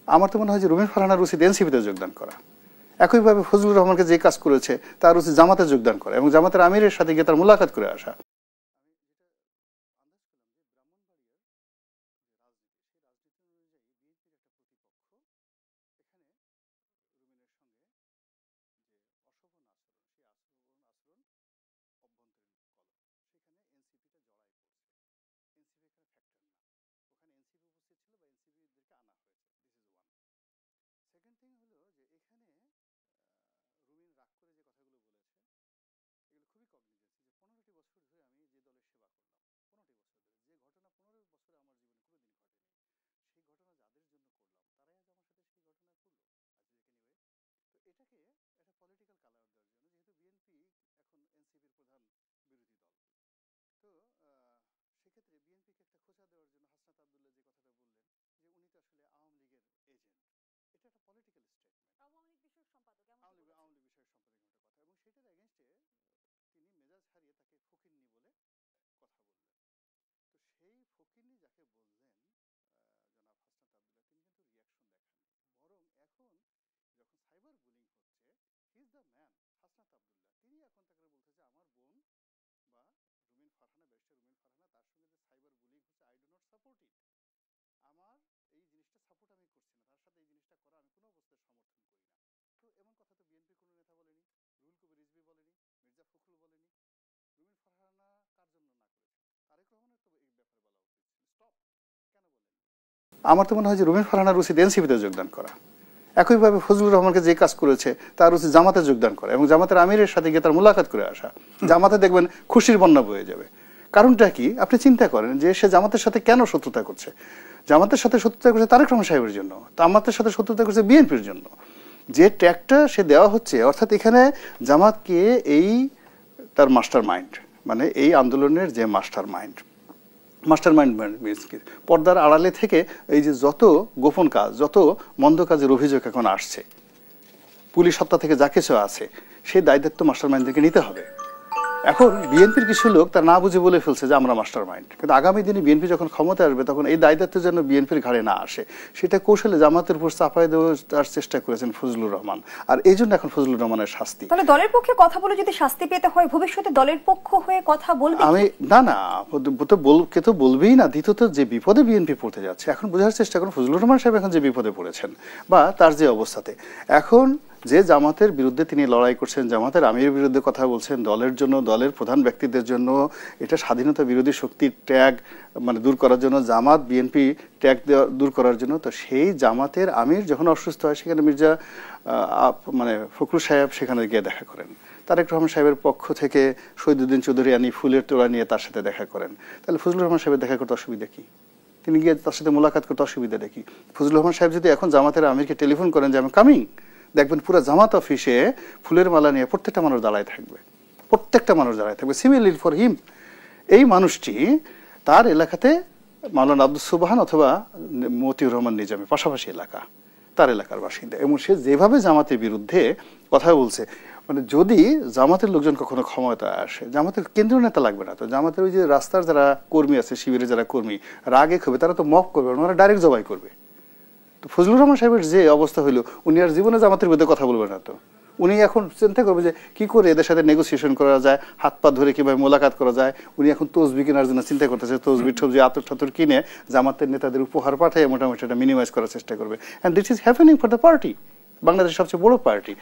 আমার তো মনে হয় যে রুমিন ফারহানার উচিত এনসিপিতে যোগদান করা। একইভাবে ফজলুর রহমানকে যে কাজ করেছে তার উচিত জামাতে যোগদান করা এবং জামাতের আমিরের সাথে গিয়ে তার মোলাকাত করে আসা। আমার তো মনে হয় যে রুমিন ফারহানার উচিত এনসিপিতে যোগদান করা। একইভাবে ফজলুর রহমানকে যে কাজ করেছে তার উচিত জামাতে যোগদান করা এবং জামাতের আমিরের সাথে গিয়ে তার মোলাকাত করে আসা। জামাতে দেখবেন খুশির বন্যা বয়ে যাবে। কারণটা কি আপনি চিন্তা করেন যে সে জামাতের সাথে কেন শত্রুতা করছে? জামাতের সাথে শত্রুতা করছে তারেক রহমান সাহেবের জন্য, জামাতের সাথে শত্রুতা করছে বিএনপির জন্য। যে ট্র্যাকটা সে দেওয়া হচ্ছে, অর্থাৎ এখানে জামাতকে এই তার মাস্টার মাইন্ড, মানে এই আন্দোলনের যে মাস্টার মাইন্ড পর্দার আড়ালে থেকে এই যে যত গোপন কাজ, যত মন্দ কাজের অভিযোগ এখন আসছে, পুলিশ হত্যা থেকে যা কিছু আছে, সেই দায়িত্ব মাস্টার মাইন্ডদেরকে নিতে হবে। এখন বিএনপির কিছু লোক তার না বুঝে বলে ফেলছে যে আমরা মাস্টার মাইন্ড, কিন্তু আগামী দিনে বিএনপি যখন ক্ষমতায় আসবে তখন এই দায়িত্ব যেন বিএনপির ঘাড়ে না আসে সেটা কৌশলে জামাতের উপর চাপাই দেওয়ার চেষ্টা করেছেন ফজলুর রহমান। আর এই জন্য এখন ফজলুর রহমানের শাস্তি। তাহলে দলের পক্ষে কথা বলে যদি শাস্তি পেতে হয় ভবিষ্যতে দলের পক্ষ হয়ে কথা বলবে? আমি না কে তো বলবেই না। দ্বিতীয়ত যে বিপদে বিএনপি পড়তে যাচ্ছে, এখন বোঝার চেষ্টা করুন ফজলুর রহমান সাহেব এখন যে বিপদে পড়েছেন বা তার যে অবস্থাতে, এখন যে জামাতের বিরুদ্ধে তিনি লড়াই করছেন, জামাতের আমিরের বিরুদ্ধে কথা বলছেন, দলের জন্য, দলের প্রধান ব্যক্তিদের জন্য, এটা স্বাধীনতা বিরোধী শক্তির ট্যাগ মানে দূর করার জন্য, জামাত বিএনপি ট্যাগ দূর করার জন্য। তো সেই জামাতের আমির যখন অসুস্থ হয় সেখানে মির্জা ফখরুল সাহেব সেখানে গিয়ে দেখা করেন। তারেক রহমান সাহেবের পক্ষ থেকে শহীদুদ্দিন চৌধুরী আনি ফুলের তোড়া নিয়ে তার সাথে দেখা করেন। তাহলে ফজলুর রহমান সাহেবের দেখা করতে অসুবিধা কি? তিনি গিয়ে তার সাথে মোলাকাত করতে অসুবিধা দেখি? ফজলুর রহমান সাহেব যদি এখন জামাতের আমিরকে টেলিফোন করেন যে আমি কামিং, দেখবেন পুরো জামাত অফিসে ফুলের মালা নিয়ে প্রত্যেকটা মানুষ দাঁড়ায় থাকবে, সিমিলারলি ফর হিম, এই মানুষটি তার এলাকাতে মাওলানা আব্দুস সুবহান অথবা মতিউর রহমান নিজামী পাশাপাশি এলাকা, তার এলাকার বাসিন্দা, এবং সে যেভাবে জামাতের বিরুদ্ধে কথা বলছে, মানে যদি জামাতের লোকজন কখনো ক্ষমতায় আসে, জামাতের কেন্দ্রীয় নেতা লাগবে না তো, জামাতের ওই যে রাস্তার যারা কর্মী আছে, শিবিরের যারা কর্মী, রাগে ক্ষোভে তারা তো মফ করবে, ওনারা ডাইরেক্ট জবাই করবে। ফজলুর রহমান সাহেবের যে অবস্থা হইলো, উনি আর জীবনে জামাতের বিরুদ্ধে কথা বলবেন না তো। উনি এখন চিন্তা করবে যে কি করে এদের সাথে নেগোসিয়েশন করা যায়, হাত পা ধরে কিভাবে মোলাকাত করা যায়। উনি এখন তসবি কেনার জন্য চিন্তা করতেছে, তসবি টসবি আতর ঠাতর কিনে জামাতের নেতাদের উপহার পাঠিয়ে মোটামুটি এটা মিনিমাইজ করার চেষ্টা করবে। And this is happening for the party, বাংলাদেশের সবচেয়ে বড় পার্টি।